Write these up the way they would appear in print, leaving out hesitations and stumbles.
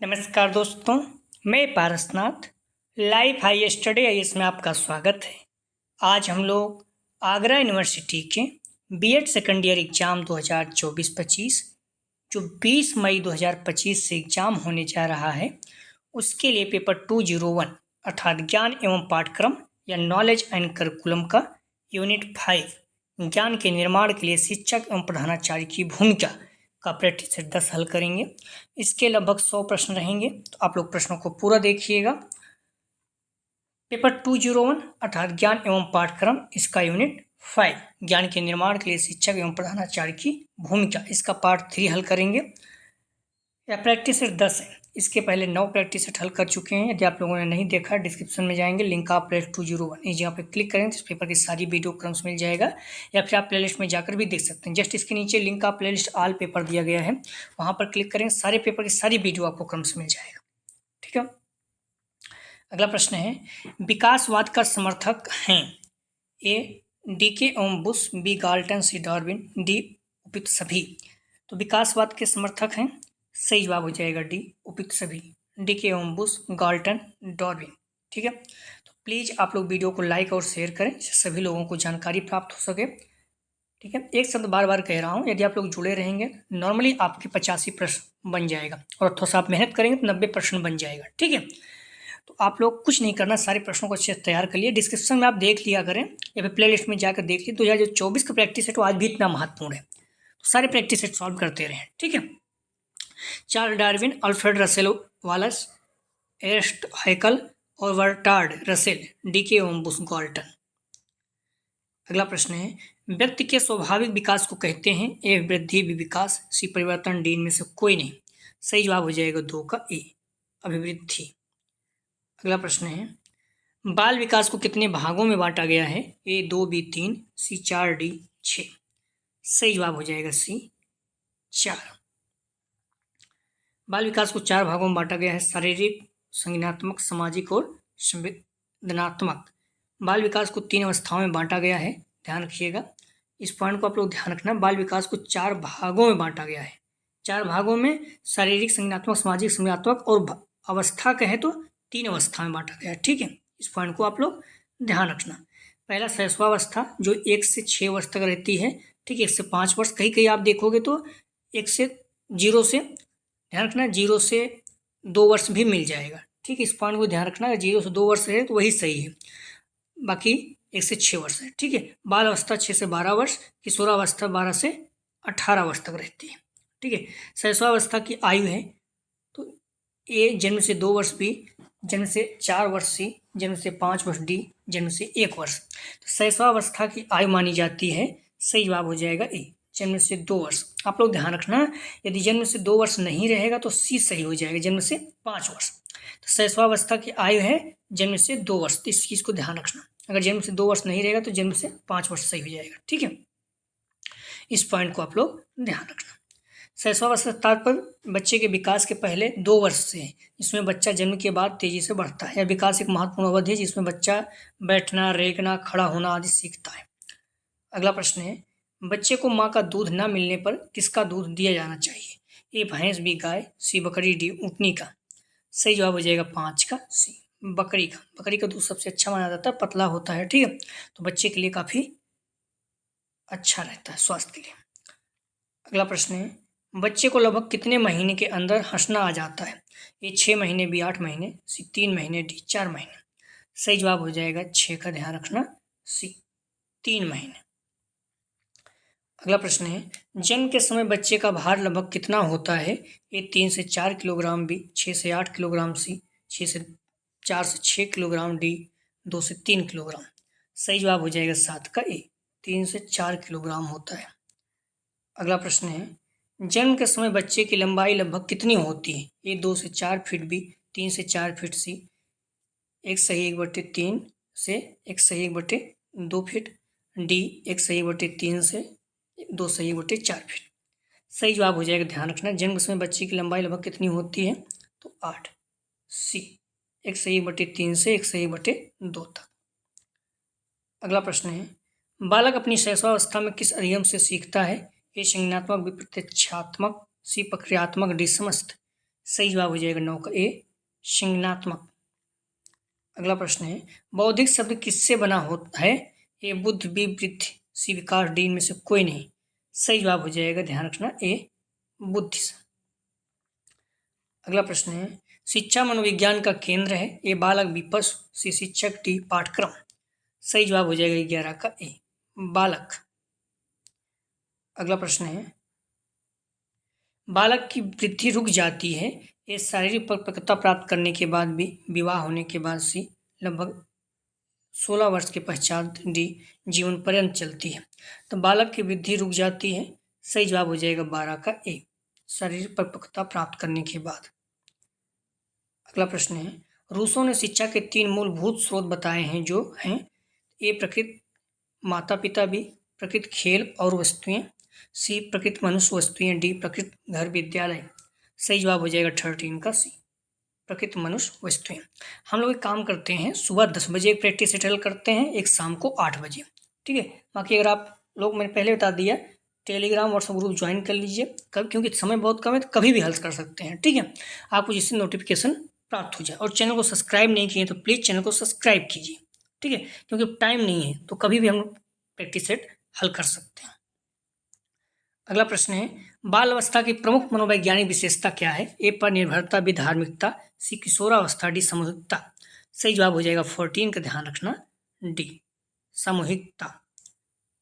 नमस्कार दोस्तों, मैं Parasnath life high study IAS में आपका स्वागत है। आज हम लोग आगरा यूनिवर्सिटी के बीएड सेकंड ईयर एग्ज़ाम 2024-25 जो 20 मई 2025 से एग्ज़ाम होने जा रहा है, उसके लिए पेपर 201 अर्थात ज्ञान एवं पाठ्यक्रम या नॉलेज एंड करिकुलम का यूनिट 5 ज्ञान के निर्माण के लिए शिक्षक एवं प्रधानाचार्य की भूमिका का प्रैक्टिस सेट 10 हल करेंगे। इसके लगभग 100 प्रश्न रहेंगे, तो आप लोग प्रश्नों को पूरा देखिएगा। पेपर 201 अर्थात ज्ञान एवं पाठ्यक्रम, इसका यूनिट 5 ज्ञान के निर्माण के लिए शिक्षक एवं प्रधानाचार्य की भूमिका, इसका पार्ट 3 हल करेंगे। या प्रैक्टिस सेट 10 है, इसके पहले 9 प्रैक्टिस सेट हल कर चुके हैं। यदि आप लोगों ने नहीं देखा, डिस्क्रिप्शन में जाएंगे, लिंक आप प्लेलिस्ट 201 इस जगह पे क्लिक करें तो इस पेपर की सारी वीडियो क्रम्स मिल जाएगा, या फिर आप प्लेलिस्ट में जाकर भी देख सकते हैं। जस्ट इसके नीचे लिंक का प्लेलिस्ट ऑल पेपर दिया गया है, वहाँ पर क्लिक करें, सारे पेपर की सारी वीडियो आपको क्रम्स मिल जाएगा। ठीक है, अगला प्रश्न है, विकासवाद का समर्थक हैं ए डीके एवं बुश, बी गाल्टन, सी डार्विन, डी उपयुक्त सभी। तो विकासवाद के समर्थक हैं, सही जवाब हो जाएगा डी उपयुक्त सभी, डीके एवं बुश, गाल्टन, डार्विन। ठीक है, तो प्लीज़ आप लोग वीडियो को लाइक और शेयर करें, जिससे सभी लोगों को जानकारी प्राप्त हो सके। ठीक है, एक शब्द बार बार कह रहा हूँ, यदि आप लोग जुड़े रहेंगे नॉर्मली आपके 85 प्रश्न बन जाएगा, और थोड़ा सा आप मेहनत करेंगे तो 90 प्रश्न बन जाएगा। ठीक है, तो आप लोग कुछ नहीं करना, सारे प्रश्नों को अच्छे से तैयार कर लिए, डिस्क्रिप्शन में आप देख लिया करें या फिर प्ले लिस्ट में जाकर देख लीजिए। 2024 का प्रैक्टिस सेट तो आज भी इतना महत्वपूर्ण है, तो सारे प्रैक्टिस सेट सॉल्व करते रहें। ठीक है, Charles Darwin, Alfred Russel Wallace, Ernst Haeckel और बर्ट्रांड रसेल, डीके एवं बुश, गाल्टन। अगला प्रश्न है, व्यक्ति के स्वाभाविक विकास को कहते हैं ए वृद्धि, बी विकास, सी परिवर्तन, डी इनमें से कोई नहीं। सही जवाब हो जाएगा 2 का ए, अभिवृद्धि। अगला प्रश्न है, बाल विकास को कितने भागों में बांटा गया है ए 2, बी 3, सी 4, डी 6। सही जवाब हो जाएगा सी 4। बाल विकास को 4 भागों में बांटा गया है, शारीरिक, संज्ञानात्मक, सामाजिक और संवेदनात्मक। बाल विकास को 3 अवस्थाओं में बांटा गया है, ध्यान रखिएगा, इस पॉइंट को आप लोग ध्यान रखना। बाल विकास को 4 भागों में बांटा गया है, 4 भागों में शारीरिक, संज्ञानात्मक, सामाजिक, संवेदनात्मक और अवस्था कहें तो 3 अवस्था में बांटा गया है। ठीक है, इस पॉइंट को आप लोग ध्यान रखना। पहला शैशवावस्था जो 1 से 6 वर्ष तक रहती है। ठीक है, 1 से 5 वर्ष, कहीं कहीं आप देखोगे तो 1 से 0 से, ध्यान रखना, 0 से 2 वर्ष भी मिल जाएगा। ठीक है, इस पॉइंट को ध्यान रखना, अगर 0 से 2 वर्ष है तो वही सही है, बाकी 1 से 6 वर्ष है। ठीक है, बाल अवस्था 6 से 12 वर्ष, किशोरावस्था 12 से 18 वर्ष तक रहती है। ठीक है, शैशवावस्था की आयु है तो ए जन्म से 2 वर्ष, बी जन्म से 4 वर्ष, सी जन्म से 5 वर्ष, डी जन्म से 1 वर्ष। तो शैशवावस्था की आयु मानी जाती है, सही जवाब हो जाएगा ए, जन्म से 2 वर्ष। आप लोग ध्यान रखना, यदि जन्म से 2 वर्ष नहीं रहेगा तो सी सही हो जाएगा, जन्म से 5 वर्ष। तो शैशवावस्था की आयु है जन्म से 2 वर्ष, तो इस चीज़ को ध्यान रखना, अगर जन्म से 2 वर्ष नहीं रहेगा तो जन्म से 5 वर्ष सही हो जाएगा। ठीक है, इस पॉइंट को आप लोग ध्यान रखना। शैशवावस्था तात्पर्य बच्चे के विकास के पहले 2 वर्ष से है, जिसमें बच्चा जन्म के बाद तेजी से बढ़ता है। यह विकास एक महत्वपूर्ण अवधि है जिसमें बच्चा बैठना, रेंगना, खड़ा होना आदि सीखता है। अगला प्रश्न है, बच्चे को माँ का दूध न मिलने पर किसका दूध दिया जाना चाहिए ए भैंस, बी गाय, सी बकरी, डी ऊँटनी का। सही जवाब हो जाएगा 5 का सी, बकरी का। बकरी का दूध सबसे अच्छा माना जाता है, पतला होता है। ठीक है, तो बच्चे के लिए काफ़ी अच्छा रहता है स्वास्थ्य के लिए। अगला प्रश्न है, बच्चे को लगभग कितने महीने के अंदर हंसना आ जाता है ए 6 महीने, बी 8 महीने, सी 3 महीने, डी 4 महीने। सही जवाब हो जाएगा 6 का, ध्यान रखना, सी 3 महीने। अगला प्रश्न है, जन्म के समय बच्चे का भार लगभग कितना होता है ए 3 से 4 किलोग्राम, बी 6 से 8 किलोग्राम, सी 4 से 6 किलोग्राम, डी 2 से 3 किलोग्राम। सही जवाब हो जाएगा 7 का ए, 3 से 4 किलोग्राम होता है। अगला प्रश्न है, जन्म के समय बच्चे की लंबाई लगभग कितनी होती है ए 2 से 4 फीट, बी 3 से 4 फीट, सी 1/3 से 1/2 फीट, डी 1/3 से 2/4 फीट। सही जवाब हो जाएगा, ध्यान रखना, जन्म के समय बच्चे की लंबाई लगभग कितनी होती है तो 8, सी 1/3 से 1/2 तक। अगला प्रश्न है, बालक अपनी शैशवावस्था में किस अधिगम से सीखता है ए संज्ञानात्मक, बी प्रत्यक्षात्मक, सी प्रक्रियात्मक, डी समस्त। सही जवाब हो जाएगा 9 का ए, संज्ञानात्मक। अगला प्रश्न है, बौद्धिक शब्द किससे बना होता है? ए बुद्ध, बी वृद्धि, सी विकास, डी इनमें से कोई नहीं। सही जवाब हो जाएगा, ध्यान रखना, ए बुद्धि से। अगला प्रश्न है, शिक्षा मनोविज्ञान का केंद्र है? ए बालक, बी पशु, सी शिक्षक, डी पाठ्यक्रम। सही जवाब हो जाएगा 11 का ए, बालक। अगला प्रश्न है, बालक की वृद्धि रुक जाती है? ए शारीरिक परिपक्वता प्राप्त करने के बाद भी, विवाह होने के बाद, सी लगभग 16 वर्ष के पश्चात, डी जीवन पर्यंत चलती है। तो बालक की वृद्धि रुक जाती है। सही जवाब हो जाएगा 12 का ए, शारीरिक परिपक्वता प्राप्त करने के बाद। अगला प्रश्न है, रूसों ने शिक्षा के 3 मूलभूत स्रोत बताए हैं, जो हैं ए प्रकृति माता पिता, बी प्रकृति खेल और वस्तुएं, सी प्रकृति मनुष्य वस्तुएं, डी प्रकृति घर विद्यालय। सही जवाब हो जाएगा 13 का सी, प्रकृति मनुष्य वस्तुएं। हम लोग एक काम करते हैं, सुबह 10 बजे एक प्रैक्टिस सेटल करते हैं, एक शाम को 8 बजे, ठीक है। बाकी अगर आप लोग, मैंने पहले बता दिया, टेलीग्राम व्हाट्सएप ग्रुप ज्वाइन कर लीजिए, कब, क्योंकि समय बहुत कम है, तो कभी भी हल कर सकते हैं, ठीक है। आपको जिससे नोटिफिकेशन प्राप्त हो जाए। और चैनल को सब्सक्राइब नहीं किए तो प्लीज़ चैनल को सब्सक्राइब कीजिए, ठीक है, क्योंकि टाइम नहीं है, तो कभी भी हम प्रैक्टिस सेट हल कर सकते हैं। अगला प्रश्न है, बाल अवस्था की प्रमुख मनोवैज्ञानिक विशेषता क्या है? ए पर निर्भरता, बी धार्मिकता, सी किशोरावस्था, डी सामूहिकता। सही जवाब हो जाएगा 14 का, ध्यान रखना, डी सामूहिकता।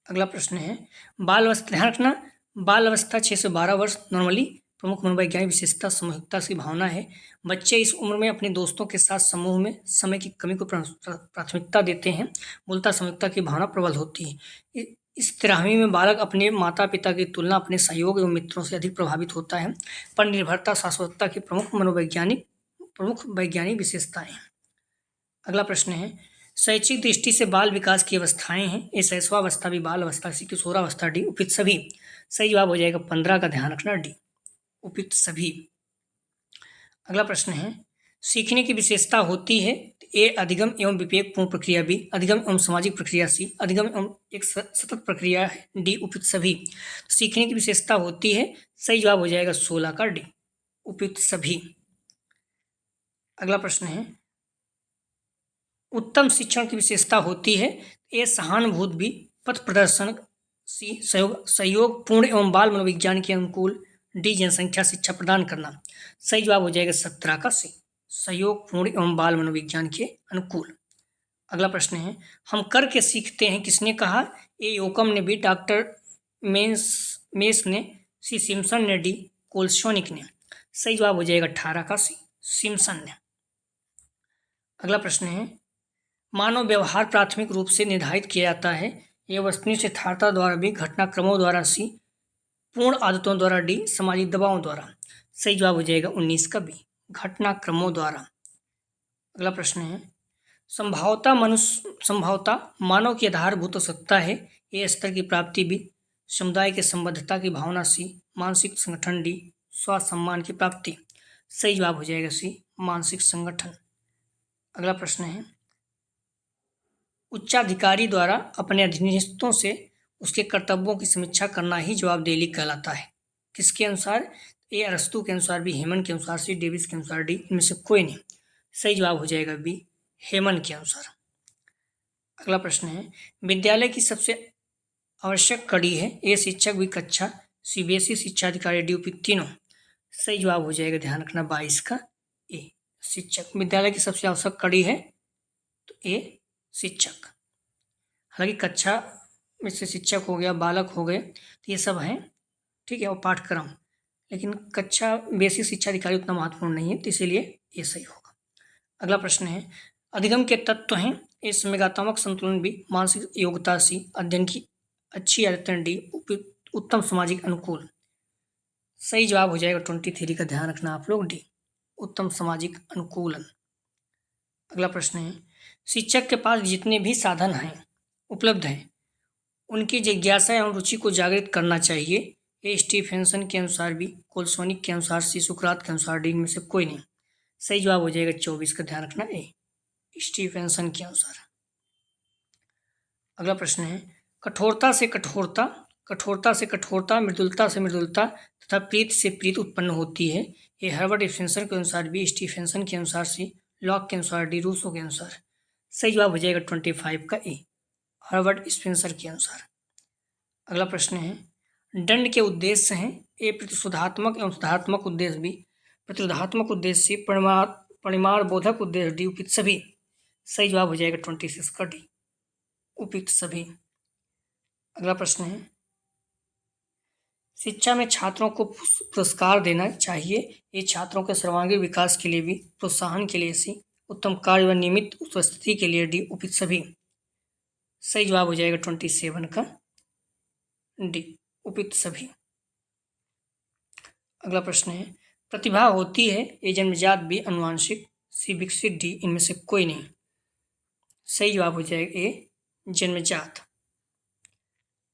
अगला प्रश्न है, बाल अवस्था, ध्यान रखना, बाल अवस्था 6 से 12 वर्ष नॉर्मली। प्रमुख मनोवैज्ञानिक विशेषता सामूहिकता की भावना है। बच्चे इस उम्र में अपने दोस्तों के साथ समूह में समय की कमी को प्राथमिकता देते हैं। मूलतः सामूहिकता की भावना प्रबल होती है। इस तिराहवीं में बालक अपने माता पिता की तुलना अपने सहयोग एवं मित्रों से अधिक प्रभावित होता है। पर निर्भरता शाश्वतता की प्रमुख वैज्ञानिक विशेषताएं। अगला प्रश्न है, शैक्षिक दृष्टि से बाल विकास की अवस्थाएं हैं? ए शैशवावस्था, भी बाल अवस्था, सी किशोरावस्था, डी उपयुक्त सभी। सही जवाब हो जाएगा 15 का, ध्यान रखना, डी उपयुक्त सभी। अगला प्रश्न है, सीखने की विशेषता होती है? ए अधिगम एवं विवेकपूर्ण प्रक्रिया, बी अधिगम एवं सामाजिक प्रक्रिया, सी अधिगम एवं एक सतत प्रक्रिया है, डी उपयुक्त सभी। सीखने की विशेषता होती है। सही जवाब हो जाएगा 16 का, डी उपयुक्त सभी। अगला प्रश्न है, उत्तम शिक्षण की विशेषता होती है? ए सहानुभूत, बी पथ प्रदर्शन, सी सहयोग पूर्ण एवं बाल मनोविज्ञान के अनुकूल, डी जनसंख्या शिक्षा प्रदान करना। सही जवाब हो जाएगा 17 का सी, सहयोग पूर्ण एवं बाल मनोविज्ञान के अनुकूल। अगला प्रश्न है, हम करके सीखते हैं किसने कहा? ए योकम ने, बी डॉक्टर मेस ने, सी सिम्सन ने, डी कोल्सोनिक ने। सही जवाब हो जाएगा 18 का सी, सिम्सन ने। अगला प्रश्न है, मानव व्यवहार प्राथमिक रूप से निर्धारित किया जाता है? यह वस्तुनिष्ठ यथार्थता द्वारा, भी घटनाक्रमों द्वारा, सी पूर्ण आदतों द्वारा, डी सामाजिक दबावों द्वारा। सही जवाब हो जाएगा 19 का बी, घटनाक्रमों द्वारा। अगला प्रश्न है, संभवता मानव की आधारभूत आवश्यकता है? ए स्तर की प्राप्ति, बी समुदाय के संबद्धता की भावना, सी मानसिक संगठन, डी स्वास्थ्य सम्मान की प्राप्ति। सही जवाब हो जाएगा सी, मानसिक संगठन। अगला प्रश्न है, उच्चाधिकारी द्वारा अपने अधीनस्थों से उसके कर्तव्यों की समीक्षा करना ही जवाबदेही कहलाता है। किसके अनुसार? ए अरस्तु के अनुसार, बी हेमन के अनुसार, सी डेविस के अनुसार, डी इनमें से कोई नहीं। सही जवाब हो जाएगा बी हेमन के अनुसार। अगला प्रश्न है, विद्यालय की सबसे आवश्यक कड़ी है? ए शिक्षक, बी कक्षा, सी बेसिक शिक्षा अधिकारी, डी उपयुक्त तीनों। सही जवाब हो जाएगा, ध्यान रखना, 22 का ए शिक्षक। विद्यालय की सबसे आवश्यक कड़ी है तो ए शिक्षक। हालांकि कक्षा में से शिक्षक हो गया, बालक हो गए, तो ये सब हैं, ठीक है, और पाठ्यक्रम, लेकिन कक्षा बेसिक शिक्षा अधिकारी उतना महत्वपूर्ण नहीं है, तो इसीलिए ये सही होगा। अगला प्रश्न है, अधिगम के तत्व हैं? ए संवेगात्मक संतुलन, बी मानसिक योग्यता, सी अध्ययन की अच्छी आदतें, डी उत्तम सामाजिक अनुकूल। सही जवाब हो जाएगा 23 का, ध्यान रखना आप लोग, डी उत्तम सामाजिक अनुकूलन। अगला प्रश्न है, शिक्षक के पास जितने भी साधन हैं उपलब्ध हैं, उनकी जिज्ञासा एवं रुचि को जागृत करना चाहिए? ए स्टीफेंसन के अनुसार, बी कोल्सोनिक के अनुसार, सी सुकरात के अनुसार, डी इनमें से कोई नहीं। सही जवाब हो जाएगा 24 का, ध्यान रखना, ए स्टीफेंसन के अनुसार। अगला प्रश्न है, कठोरता से कठोरता, मृदुलता से मृदुलता तथा प्रीत से प्रीत उत्पन्न होती है। ए हर्बर्ट स्पेंसर के अनुसार, बी स्टीफेंसन के अनुसार, सी लॉक के अनुसार, डी रूसो के अनुसार। सही जवाब हो जाएगा 25 का ए, हर्बर्ट स्पेंसर के अनुसार। अगला प्रश्न है, दंड के उद्देश्य हैं ए प्रतिशोधात्मक एवं सुधारात्मक उद्देश्य, बी प्रतिरोधात्मक उद्देश्य, सी परिमाण बोधक उद्देश्य, डी उपयुक्त सभी। सही जवाब हो जाएगा 26 का डी, उपयुक्त सभी। अगला प्रश्न है, शिक्षा में छात्रों को पुरस्कार देना चाहिए, ये छात्रों के सर्वांगीण विकास के लिए, भी प्रोत्साहन के लिए, सी उत्तम कार्य व नियमित उपस्थिति के लिए, डी उपयुक्त सभी। सही जवाब हो जाएगा 27 का डी, उपयुक्त सभी। अगला प्रश्न है, प्रतिभा होती है ए जन्मजात, बी अनुवांशिक, सी विकसित, डी इनमें से कोई नहीं। सही जवाब हो जाएगा ए जन्मजात।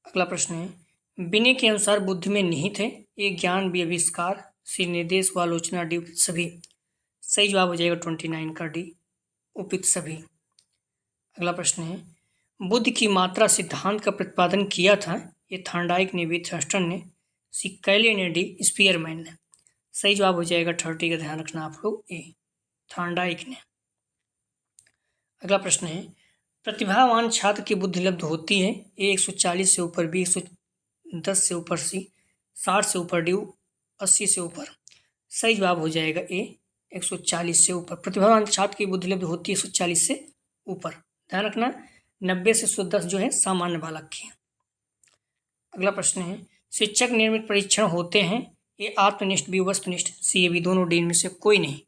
अगला प्रश्न है, बिने के अनुसार बुद्धि में निहित है ए ज्ञान, बी आविष्कार, सी निर्देश व आलोचना, डी उपयुक्त सभी। सही जवाब हो जाएगा 29 का डी, उपयुक्त सभी। अगला प्रश्न है, बुद्ध की मात्रा सिद्धांत का प्रतिपादन किया था ये थॉर्नडाइक ने, बी थर्स्टन ने, सी कैले ने, डी स्पीयरमैन ने। सही जवाब हो जाएगा 30 का ध्यान रखना आप लोग, ए थॉर्नडाइक ने। अगला प्रश्न है, प्रतिभावान छात्र की बुद्धि लब्ध होती है ए 140 से ऊपर, बी 110 से ऊपर, सी 60 से ऊपर, डी 80 से ऊपर। सही जवाब हो जाएगा ए 140 से ऊपर। प्रतिभावान छात्र की बुद्धि लब्ध होती है 140 से ऊपर। ध्यान रखना 90 से 110 जो है सामान्य बालक की। अगला प्रश्न है, शिक्षक निर्मित परीक्षण होते हैं ए आत्मनिष्ठ, बी वस्तुनिष्ठ, सी ए बी दोनों, डी इनमें से कोई नहीं।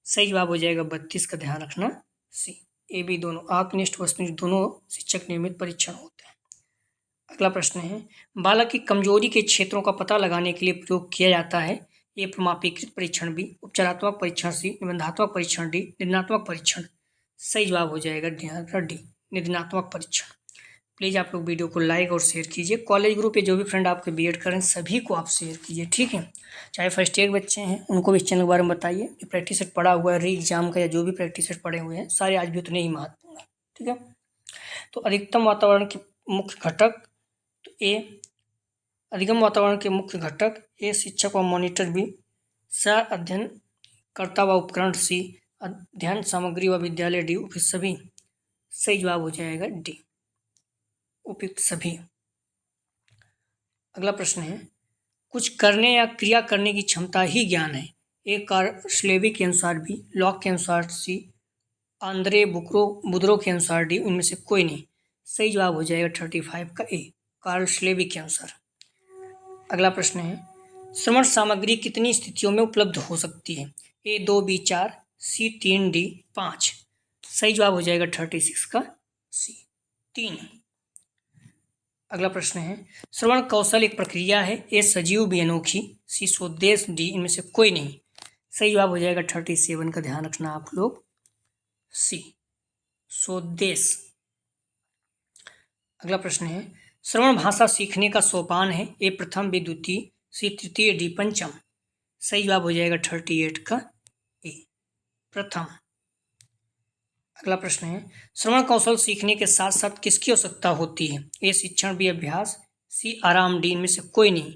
सही जवाब हो जाएगा 32 का ध्यान रखना, सी ए बी दोनों, आत्मनिष्ठ वस्तुनिष्ठ दोनों शिक्षक निर्मित परीक्षण होते हैं। अगला प्रश्न है, बालक की कमजोरी के क्षेत्रों का पता लगाने के लिए प्रयोग किया जाता है ए प्रमापीकृत परीक्षण, बी उपचारात्मक परीक्षण, सी निबंधात्मक परीक्षण, डी निर्णयात्मक परीक्षण। सही जवाब हो जाएगा डी निर्णयात्मक परीक्षण। प्लीज़ आप लोग वीडियो को लाइक और शेयर कीजिए। कॉलेज ग्रुप पे जो भी फ्रेंड आपके बीएड करें सभी को आप शेयर कीजिए, ठीक है। चाहे फर्स्ट ईयर बच्चे हैं उनको भी इस चैनल के बारे में बताइए। जो प्रैक्टिस सेट पड़ा हुआ है री एग्जाम का या जो भी प्रैक्टिस सेट पड़े हुए हैं सारे आज भी उतने ही महत्वपूर्ण हैं, ठीक है। तो अधिकतम वातावरण के मुख्य घटक, तो ए अधिगम वातावरण के मुख्य घटक, ए शिक्षक व मॉनिटर, बी अध्ययनकर्ता व उपकरण, सी अध्ययन सामग्री व विद्यालय, डी उपयुक्त सभी। सही जवाब हो जाएगा डी उपयुक्त सभी। अगला प्रश्न है, कुछ करने या क्रिया करने की क्षमता ही ज्ञान है ए कार्ल श्लेबी के अनुसार, बी लॉक के अनुसार, सी आंद्रे बुद्रो के अनुसार, डी इनमें से कोई नहीं। सही जवाब हो जाएगा 35 का ए कार्ल श्लेबी के अनुसार। अगला प्रश्न है, श्रवण सामग्री कितनी स्थितियों में उपलब्ध हो सकती है ए 2, बी 4, सी 3, डी 5। सही जवाब हो जाएगा 36 का सी 3। अगला प्रश्न है, श्रवण कौशल एक प्रक्रिया है ए सजीव, बी अनोखी, सी स्वदेश, डी इनमें से कोई नहीं। सही जवाब हो जाएगा 37 का ध्यान रखना आप लोग, सी स्वदेश। अगला प्रश्न है, श्रवण भाषा सीखने का सोपान है ए प्रथम, बी द्वितीय, सी तृतीय, डी पंचम। सही जवाब हो जाएगा 38 का ए प्रथम। अगला प्रश्न है, श्रवण कौशल सीखने के साथ साथ किसकी आवश्यकता होती है ए शिक्षण, बी अभ्यास, सी आराम, डी इनमें से कोई नहीं।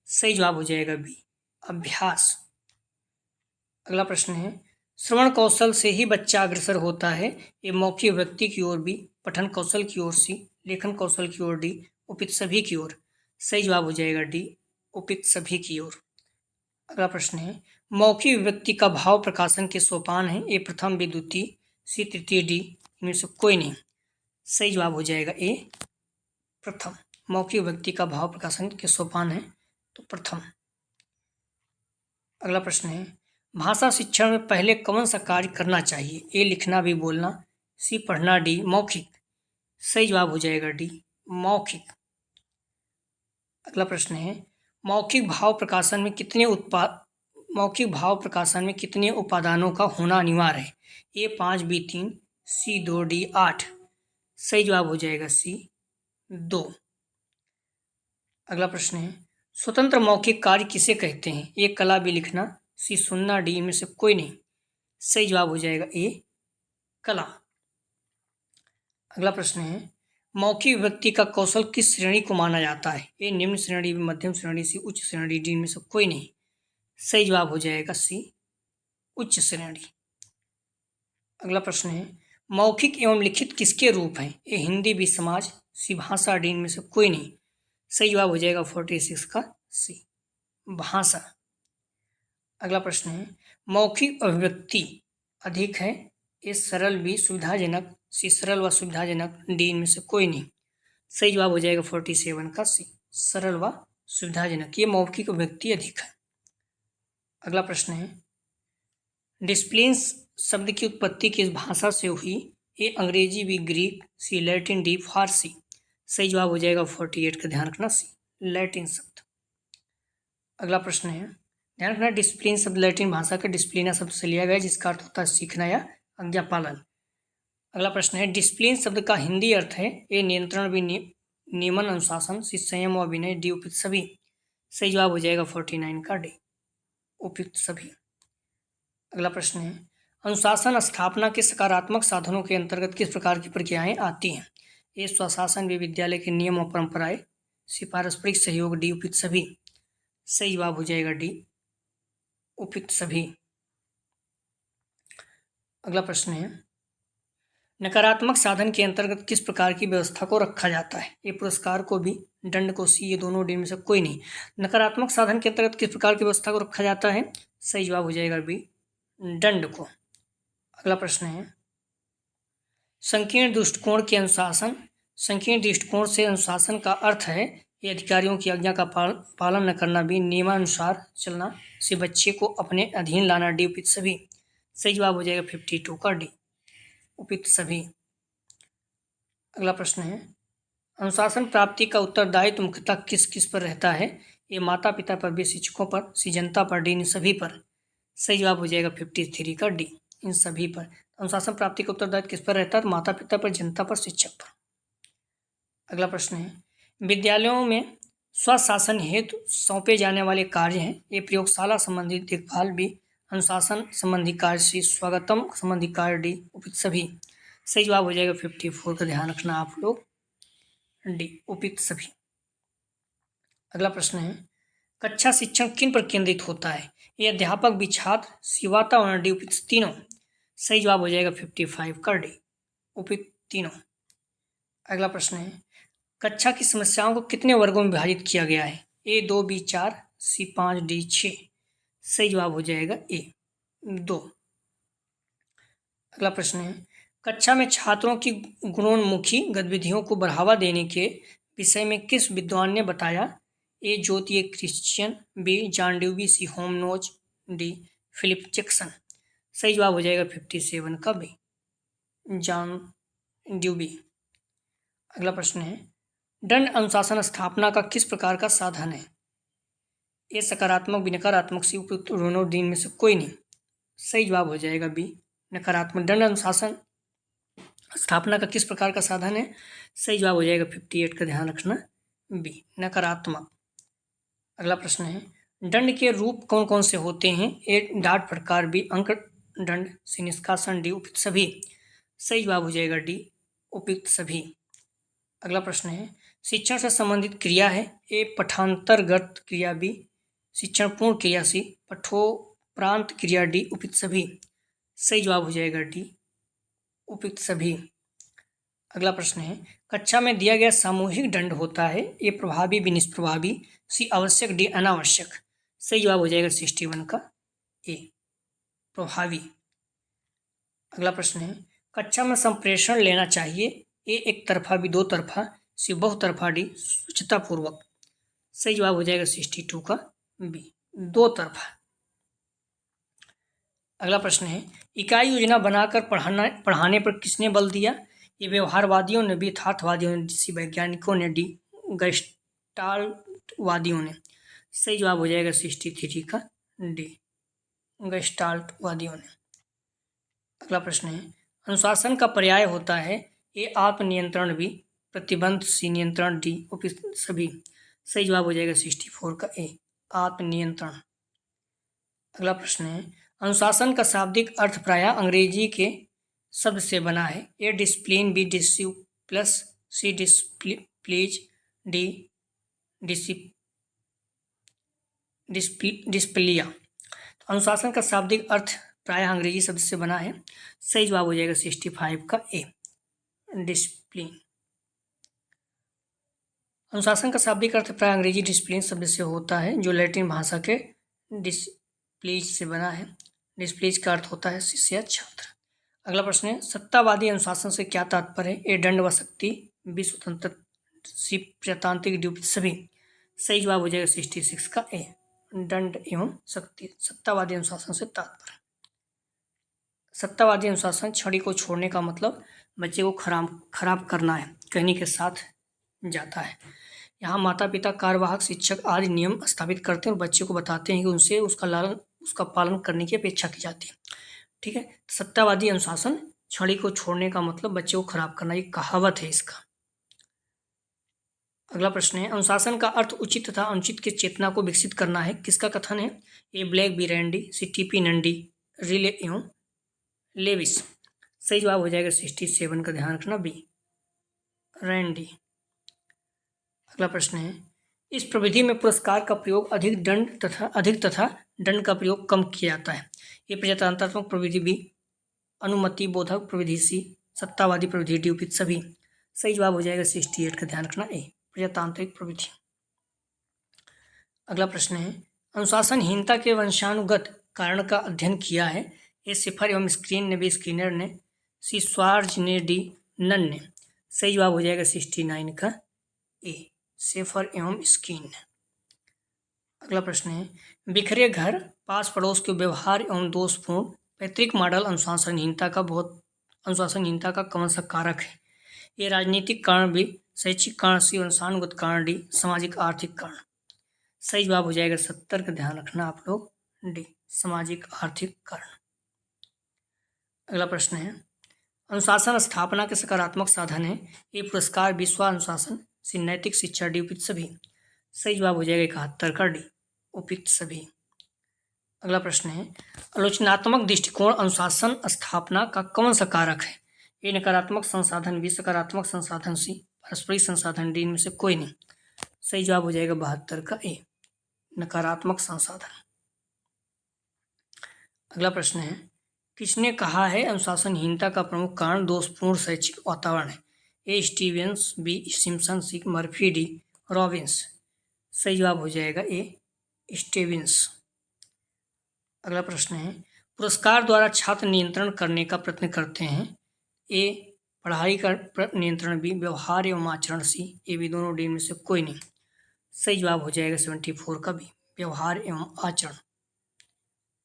सही जवाब हो जाएगा बी अभ्यास। अगला प्रश्न है, श्रवण कौशल से ही बच्चा अग्रसर होता है ए मौखिक व्यक्ति की ओर, बी पठन कौशल की ओर, सी लेखन कौशल की ओर, डी उपयुक्त सभी की ओर। सही जवाब हो जाएगा डी उपयुक्त सभी की ओर। अगला प्रश्न है, मौखिक व्यक्ति का भाव प्रकाशन के सोपान है ए प्रथम, बी द्वितीय, सी तृतीय, डी इनमें से कोई नहीं। सही जवाब हो जाएगा ए प्रथम। मौखिक व्यक्ति का भाव प्रकाशन के सोपान है तो प्रथम। अगला प्रश्न है, भाषा शिक्षण में पहले कौन सा कार्य करना चाहिए ए लिखना, बी बोलना, सी पढ़ना, डी मौखिक। सही जवाब हो जाएगा डी मौखिक। अगला प्रश्न है, मौखिक भाव प्रकाशन में कितने उपादानों का होना अनिवार्य है ए 5, बी 3, सी 2, डी 8। सही जवाब हो जाएगा सी 2। अगला प्रश्न है, स्वतंत्र मौखिक कार्य किसे कहते हैं ए कला, बी लिखना, सी सुनना, डी में से कोई नहीं। सही जवाब हो जाएगा ए कला। अगला प्रश्न है, मौखिक व्यक्ति का कौशल किस श्रेणी को माना जाता है ए निम्न श्रेणी, बी मध्यम श्रेणी, सी उच्च श्रेणी, डी में से कोई नहीं। सही जवाब हो जाएगा सी, उच्च श्रेणी। अगला प्रश्न है, मौखिक एवं लिखित किसके रूप हैं? ए हिंदी, बी समाज, सी भाषा, डी इनमें से कोई नहीं। सही जवाब हो जाएगा 46 का सी, भाषा। अगला प्रश्न है, मौखिक अभिव्यक्ति अधिक है? ए सरल, बी सुविधाजनक, सी सरल व सुविधाजनक, डी इनमें से कोई नहीं। सही जवाब हो जाएगा 47 का सी, सरल व सुविधाजनक। ये मौखिक अभिव्यक्ति अधिक है। अगला प्रश्न है, डिसिप्लिन शब्द की उत्पत्ति किस भाषा से हुई? ए अंग्रेजी, बी ग्रीक, सी लैटिन, डी फारसी। सही जवाब हो जाएगा 48 का, ध्यान रखना सी, लैटिन शब्द। अगला प्रश्न है, ध्यान रखना डिसिप्लिन शब्द लैटिन भाषा के डिसिप्लिना शब्द से लिया गया, जिसका अर्थ होता है सीखना या आज्ञा पालन। अगला प्रश्न है, डिसिप्लिन शब्द का हिंदी अर्थ है? ए नियंत्रण, बी नियमन अनुशासन, सी संयम व विनय, डी उपयुक्त सभी। सही जवाब हो जाएगा 49 का डी, उपयुक्त सभी। अगला प्रश्न है, अनुशासन स्थापना के सकारात्मक साधनों के अंतर्गत किस प्रकार की प्रक्रियाएं आती हैं? ए स्वशासन, बी विद्यालय के नियम और परंपराएं, सी पारस्परिक सहयोग, डी उपयुक्त सभी। सही जवाब हो जाएगा डी, उपयुक्त सभी। अगला प्रश्न है, नकारात्मक साधन के अंतर्गत किस प्रकार की व्यवस्था को रखा जाता है? ए पुरस्कार को, बी दंड को, सी ये दोनों, डी में से कोई नहीं। नकारात्मक साधन के अंतर्गत किस प्रकार की व्यवस्था को रखा जाता है? सही जवाब हो जाएगा बी, दंड को। अगला प्रश्न है, संकीर्ण दृष्टिकोण के अनुशासन, संकीर्ण दृष्टिकोण से अनुशासन का अर्थ है? ये अधिकारियों की आज्ञा का पालन न करना, भी नियमानुसार चलना, सी बच्चे को अपने अधीन लाना, डी उपयुक्त सभी। सही जवाब हो जाएगा 52 का डी, उपयुक्त सभी। अगला प्रश्न है, अनुशासन प्राप्ति का उत्तरदायित्व मुख्यतः किस किस पर रहता है? ये माता पिता पर, बी शिक्षकों पर, सी जनता पर, डी इन सभी पर। सही जवाब हो जाएगा 53 का डी, इन सभी पर। अनुशासन प्राप्ति का उत्तरदायित्व किस पर रहता है? माता पिता पर, जनता पर, शिक्षक पर। अगला प्रश्न है, विद्यालयों में स्वशासन हेतु सौंपे जाने वाले कार्य हैं? ये प्रयोगशाला संबंधी देखभाल, बी अनुशासन संबंधी कार्य, सी स्वागतम संबंधी कार्य, डी उपयुक्त सभी। सही जवाब हो जाएगा 54 का, ध्यान रखना आप लोग, डी उपयुक्त सभी। अगला प्रश्न है, कक्षा शिक्षण किन पर केंद्रित होता है? ये अध्यापक, बी छात्र, सी वातावरण, डी उपयुक्त तीनों। सही जवाब हो जाएगा 55 का डी, उपयुक्त तीनों। अगला प्रश्न है, कक्षा की समस्याओं को कितने वर्गों में विभाजित किया गया है? ए 2, बी 4, सी 5, डी 6। सही जवाब हो जाएगा ए 2। अगला प्रश्न है, कक्षा में छात्रों की गुणोन्मुखी गतिविधियों को बढ़ावा देने के विषय में किस विद्वान ने बताया? ए ज्योति क्रिश्चियन, बी जॉन ड्यूबी, सी होमनोज, डी फिलिप जैक्सन। सही जवाब हो जाएगा 57 का बी, जॉन ड्यूबी। अगला प्रश्न है, दंड अनुशासन स्थापना का किस प्रकार का साधन है? ए सकारात्मक, बी नकारात्मक, सी उपयुक्त दोनों, डी में से कोई नहीं। सही जवाब हो जाएगा बी नकारात्मक। दंड अनुशासन स्थापना का किस प्रकार का साधन है? सही जवाब हो जाएगा 58 का, ध्यान रखना बी नकारात्मक। अगला प्रश्न है, दंड के रूप कौन कौन से होते हैं? ए डांट फटकार, बी अंक दंड, सी निष्कासन, डी उपयुक्त सभी। सही जवाब हो जाएगा डी उपयुक्त सभी। अगला प्रश्न है, शिक्षण से संबंधित क्रिया है? ए पठांतरगत क्रिया, बी शिक्षण पूर्ण क्रिया, सी पठोपरांत क्रिया, डी उपयुक्त सभी। सही जवाब हो जाएगा डी उपयुक्त सभी। अगला प्रश्न है, कक्षा में दिया गया सामूहिक दंड होता है? ए प्रभावी, बी निष्प्रभावी, सी आवश्यक, डी अनावश्यक। सही जवाब हो जाएगा 61 का ए प्रभावी। अगला प्रश्न है, कक्षा में संप्रेषण लेना चाहिए? ए एक तरफा, बी दो तरफा, सी बहुतरफा, डी स्वच्छतापूर्वक। सही जवाब हो जाएगा 62 का बी दो तरफा। अगला प्रश्न है, इकाई योजना बनाकर पढ़ाने पर किसने बल दिया? ये व्यवहारवादियों ने, बी यथार्थवादियों ने, सी वैज्ञानिकों ने, डी गेस्टाल्टवादियों ने। सही जवाब हो जाएगा 63 का डी गेस्टाल्टवादियों ने। अगला प्रश्न है, अनुशासन का पर्याय होता है? ए आत्मनियंत्रण, बी प्रतिबंध, सी नियंत्रण, डी उपयुक्त सभी। सही जवाब हो जाएगा 64 का ए आत्मनियंत्रण। अगला प्रश्न है, अनुशासन का शाब्दिक अर्थ प्रायः अंग्रेजी के शब्द से बना है? A discipline, B disciplus, C displease, D displia. अनुशासन का शाब्दिक अर्थ प्रायः अंग्रेजी शब्द से बना है। सही जवाब हो जाएगा 65 का ए, डिसिप्लिन। अनुशासन का शाब्दिक अर्थ प्राय अंग्रेजी डिसिप्लिन शब्द से होता है, जो लैटिन भाषा के डिस्प्लीज से बना है। डिस्प्लीज का अर्थ होता है शिष्य या छात्र। अगला प्रश्न है, सत्तावादी अनुशासन से क्या तात्पर्य है? ए दंड व शक्ति, बी स्वतंत्र, सी प्रजातांत्रिक ड्यूटी सभी। सही जवाब हो जाएगा 66 का ए, दंड एवं शक्ति। सत्तावादी अनुशासन से तात्पर्य, सत्तावादी अनुशासन छड़ी को छोड़ने का मतलब बच्चे को खराब करना है, कहने के साथ जाता है। यहाँ माता पिता, कार्यवाहक शिक्षक आदि नियम स्थापित करते हैं और बच्चे को बताते हैं कि उनसे उसका पालन करने की अपेक्षा की जाती है। ठीक है, सत्तावादी अनुशासन छड़ी को छोड़ने का मतलब बच्चे को खराब करना, ये कहावत है इसका। अगला प्रश्न है, अनुशासन का अर्थ उचित तथा अनुचित की चेतना को विकसित करना है, किसका कथन है? ए ब्लैक बी रैंडी, सी टीपी नंडी, रिले एवं लेविस। सही जवाब हो जाएगा 67 का, ध्यान रखना बी, रैंडी। अगला प्रश्न है, इस प्रविधि में पुरस्कार का प्रयोग अधिक तथा दंड का प्रयोग कम किया जाता है। ये प्रजातंत्रात्मक प्रविधि बी, अनुमति बोधक प्रविधि सी, सत्तावादी प्रविधि डी, उपयुक्त सभी। सही जवाब हो जाएगा 68 का, ध्यान रखना ए, प्रजातांत्रिक प्रविधि। अगला प्रश्न है, अनुशासनहीनता के वंशानुगत कारण का अध्ययन किया है। ए सिफर एवं स्क्रीन ने, बी स्क्रीनर ने, सी स्वार्ज ने, डी नन ने। सही जवाब हो जाएगा 69 का ए, सेफर एवं स्कीन। अगला प्रश्न है, बिखरे घर, पास पड़ोस के व्यवहार एवं दोषपूर्ण पैतृक मॉडल अनुशासनहीनता का कौन सा कारक है? ये राजनीतिक कारण बी, शैक्षिक कारण सी, वंशानुगत कारण डी, सामाजिक आर्थिक कारण। सही जवाब हो जाएगा 70 का, ध्यान रखना आप लोग डी, सामाजिक आर्थिक कारण। अगला प्रश्न है, अनुशासन स्थापना के सकारात्मक साधन है। ये पुरस्कार, विश्वानुशासन, सी नैतिक शिक्षा, डी उपयुक्त सभी। सही जवाब हो जाएगा 71 का डी, उपयुक्त सभी। अगला प्रश्न है, आलोचनात्मक दृष्टिकोण अनुशासन स्थापना का कौन सा कारक है? ए नकारात्मक संसाधन, बी सकारात्मक संसाधन, सी पारस्परिक संसाधन, डी इनमें से कोई नहीं। सही जवाब हो जाएगा 72 का ए, नकारात्मक संसाधन। अगला प्रश्न है, किसने कहा है अनुशासनहीनता का प्रमुख कारण दोषपूर्ण शैक्षिक वातावरण है? ए स्टीवेंस, बी सिम्पसन, सी मर्फी, डी रॉबिन्स। सही जवाब हो जाएगा ए, स्टीवेंस। अगला प्रश्न है, पुरस्कार द्वारा छात्र नियंत्रण करने का प्रयत्न करते हैं। ए पढ़ाई का नियंत्रण, बी व्यवहार एवं आचरण, सी ए बी दोनों, डी में से कोई नहीं। सही जवाब हो जाएगा 74 का बी, व्यवहार एवं आचरण।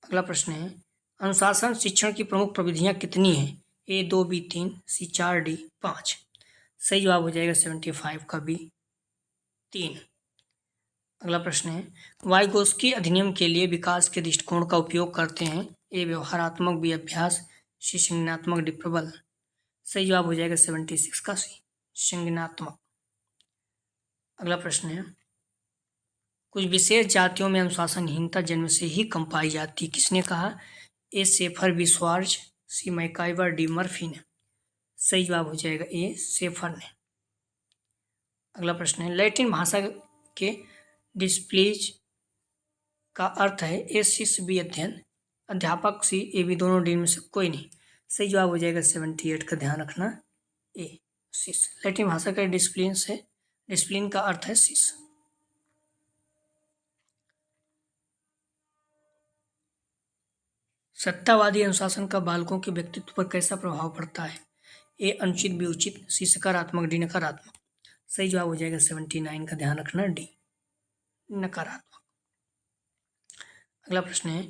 अगला प्रश्न है, अनुशासन शिक्षण की प्रमुख प्रविधियां कितनी हैं? ए 2, बी 3, सी 4, डी 5। सही जवाब हो जाएगा 75 का बी, 3। अगला प्रश्न है, वाइगोस्की अधिनियम के लिए विकास के दृष्टिकोण का उपयोग करते हैं। ए व्यवहारात्मक, बी अभ्यास, सी संज्ञानात्मक, डी प्रबल। सही जवाब हो जाएगा 76 का सी, संज्ञानात्मक। अगला प्रश्न है, कुछ विशेष जातियों में अनुशासनहीनता जन्म से ही कम पाई जाती, किसने कहा? ए सेफर, बी स्वार्ज, सी मैकाइवर, डी मर्फी ने। सही जवाब हो जाएगा ए, सेफर ने। अगला प्रश्न है, लैटिन भाषा के डिस्प्लीज का अर्थ है ए शिष्य, बी अध्ययन, अध्यापक, सी ए बी दोनों, डी में से कोई नहीं। सही जवाब हो जाएगा 78 का, ध्यान रखना ए, शिष्य। लैटिन भाषा का डिसिप्लिन का अर्थ है शिष्य। सत्तावादी अनुशासन का बालकों के व्यक्तित्व पर कैसा प्रभाव पड़ता है? ए अनुचित, बी उचित, सी सकारात्मक, डी नकारात्मक। सही जवाब हो जाएगा 79 का, ध्यान रखना डी, नकारात्मक। अगला प्रश्न है,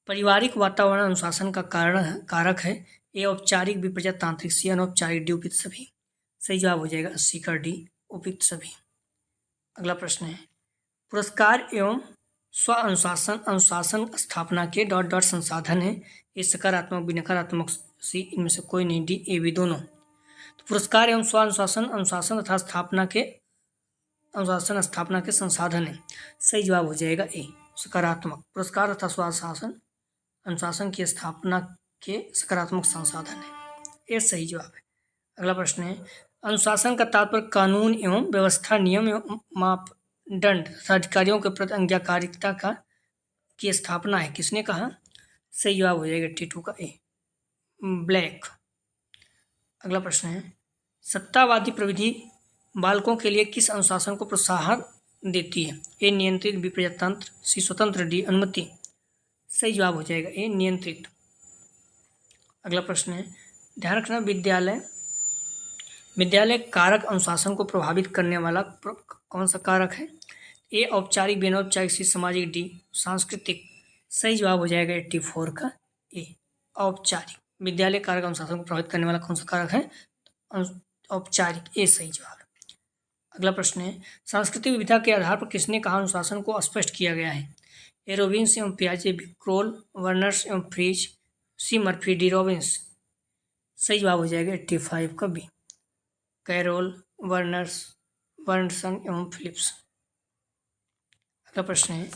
पारिवारिक वातावरण अनुशासन का कारक है। ए औपचारिक, बी प्रजातांत्रिक, सी अनौपचारिक, डी उपयुक्त सभी। सही जवाब हो जाएगा 80 का डी, उपयुक्त सभी। अगला प्रश्न है, पुरस्कार एवं स्व अनुशासन स्थापना के संसाधन है। ए सकारात्मक, बी नकारात्मक, सी इनमें से कोई नहीं, डी ए बी दोनों। तो पुरस्कार एवं स्व अनुशासन तथा अनुशासन स्थापना के संसाधन है। सही जवाब हो जाएगा ए, सकारात्मक। पुरस्कार तथा स्व अनुशासन की स्थापना के सकारात्मक संसाधन है, ये सही जवाब है। अगला प्रश्न है, अनुशासन का तात्पर्य कानून एवं व्यवस्था, नियम एवं मापदंड तथा अधिकारियों के प्रति आज्ञाकारिता की स्थापना है, किसने कहा? सही जवाब हो जाएगा 82 का ए, ब्लैक। अगला प्रश्न है, सत्तावादी प्रविधि बालकों के लिए किस अनुशासन को प्रोत्साहन देती है? ए नियंत्रित, बी प्रजातंत्र, सी स्वतंत्र, डी अनुमति। सही जवाब हो जाएगा ए नियंत्रित। अगला प्रश्न है, ध्यान रखना, विद्यालय कारक अनुशासन को प्रभावित करने वाला कौन सा कारक है? ए औपचारिक, बी अनौपचारिक, सी सामाजिक, डी सांस्कृतिक। सही जवाब हो जाएगा 84 का ए औपचारिक। विद्यालय कारक अनुशासन को प्रभावित करने वाला कौन सा कारक है? औपचारिक, ए सही जवाब। अगला प्रश्न है, सांस्कृतिक विविधता के आधार पर किसने कहा अनुशासन को स्पष्ट किया गया है? ए रोबिन्स एवं पियाजे, बी क्रोल, वर्नर्स एवं फ्रीज, सी मर्फी, डी रॉबिन्स। सही जवाब हो जाएगा 85 का बी कैरोल, वर्नर्स, वर्नसन एवं फिलिप्स। अगला प्रश्न है,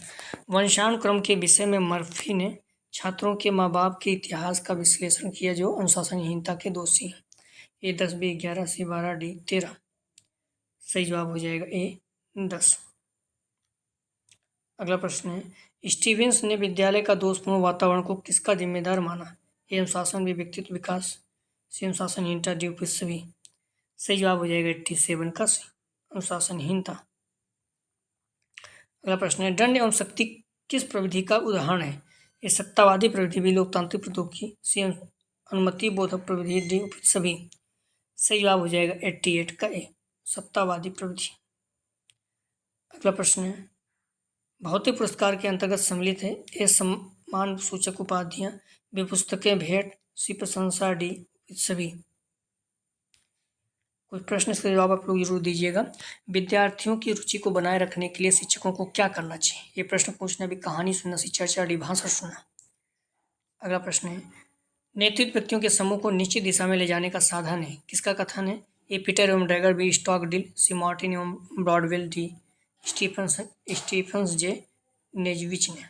वंशानुक्रम के विषय में मर्फी ने छात्रों के माँ बाप के इतिहास का विश्लेषण किया जो अनुशासनहीनता के दोषी हैं। ए 10, बी 11, सी 12, डी 13। सही जवाब हो जाएगा ए 10। अगला प्रश्न है, स्टीवेंस ने विद्यालय का दोषपूर्ण वातावरण को किसका जिम्मेदार माना? ए अनुशासन, बी व्यक्तित्व विकास, सी अनुशासनहीनता, डी उपयुक्त सभी। सही जवाब हो जाएगा 87 का सी अनुशासनहीनता। अगला प्रश्न है, दंड एवं शक्ति किस प्रविधि का उदाहरण है? ये सत्तावादी प्रविधि, बी लोकतांत्रिक प्रौद्योगिकी, सी अनुमति बोधक प्रविधि, डी उपयुक्त सभी। सही जवाब हो जाएगा 88 का ए सत्तावादी प्रविधि। अगला प्रश्न है, भौतिक पुरस्कार के अंतर्गत सम्मिलित है? ए सम्मान सूचक उपाधियां, बी पुस्तकें भेंट, सी प्रशंसा, डी सभी। कुछ प्रश्न इसका जवाब आप लोग जरूर दीजिएगा। विद्यार्थियों की रुचि को बनाए रखने के लिए शिक्षकों को क्या करना चाहिए? ये प्रश्न पूछना, भी कहानी सुनना, सी चर्चा, डी भाषण सुनना। अगला प्रश्न है, नेतृत्व व्यक्तियों के समूह को निश्चित दिशा में ले जाने का साधन है, किसका कथन है? ए पीटर एवं ड्रैगर, बी स्टॉकडिल, सी मार्टिन एवं ब्रॉडवेल, डी स्टीफन्स जे नेजविच ने।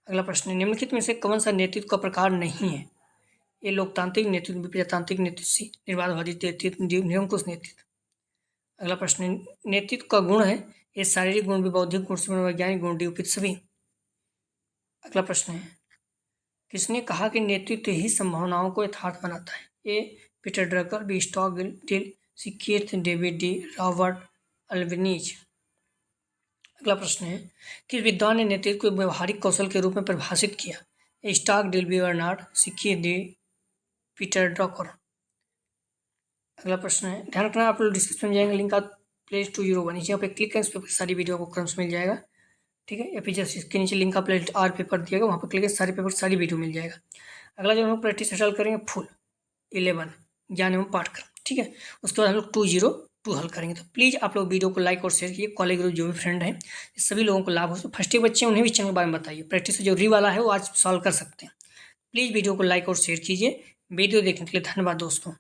अगला प्रश्न है, निम्नलिखित में से कौन सा नेतृत्व का प्रकार नहीं है? ये लोकतांत्रिक नेतृत्व, बी प्रजातांत्रिक नेतृत्व, सी निर्वाधवादी नेतृत्व, डी निरंकुश नेतृत्व। अगला प्रश्न है, नेतृत्व का गुण है? ये शारीरिक गुण, बी बौद्धिक गुण, सी मनोवैज्ञानिक गुण, डी उपयुक्त सभी। अगला प्रश्न है, किसने कहा कि नेतृत्व ही संभावनाओं को यथार्थ बनाता है? A Peter Drucker, B Stogdill, C Keith David, D Robert Albanese. अगला प्रश्न है, किस विद्वान ने नेतृत्व को व्यवहारिक कौशल के रूप में परिभाषित किया? ए स्टॉकडिल, बी बर्नार्ड, सी कीथ, डी पीटर ड्रकर। अगला प्रश्न है, ध्यान रखना, आप लोग डिस्क्रिप्शन में जाएंगे, लिंक आप प्लेस 201 यहाँ पे क्लिक करें, इस पर सारी वीडियो को क्रम से मिल जाएगा, ठीक है। या फिर जैसे इसके नीचे लिंक का प्लेलिस्ट आर पेपर दिएगा, वहाँ पर क्लिक सारे पेपर सारी वीडियो मिल जाएगा। अगला जो हम लोग प्रैक्टिस स्टार्ट करेंगे फुल 11 ज्ञान एवं पाठक्रम, ठीक है। उसके बाद हम लोग 202 हल करेंगे। तो प्लीज़ आप लोग वीडियो को लाइक और शेयर कीजिए, कॉलेज ग्रुप जो भी फ्रेंड हैं सभी लोगों को लाभ हो। फर्स्ट ईयर बच्चे उन्हें भी चैनल के बारे में बताइए, प्रैक्टिस जो री वाला है वो आज सॉल्व कर सकते हैं। प्लीज़ वीडियो को लाइक और शेयर कीजिए। वीडियो देखने के लिए धन्यवाद दोस्तों।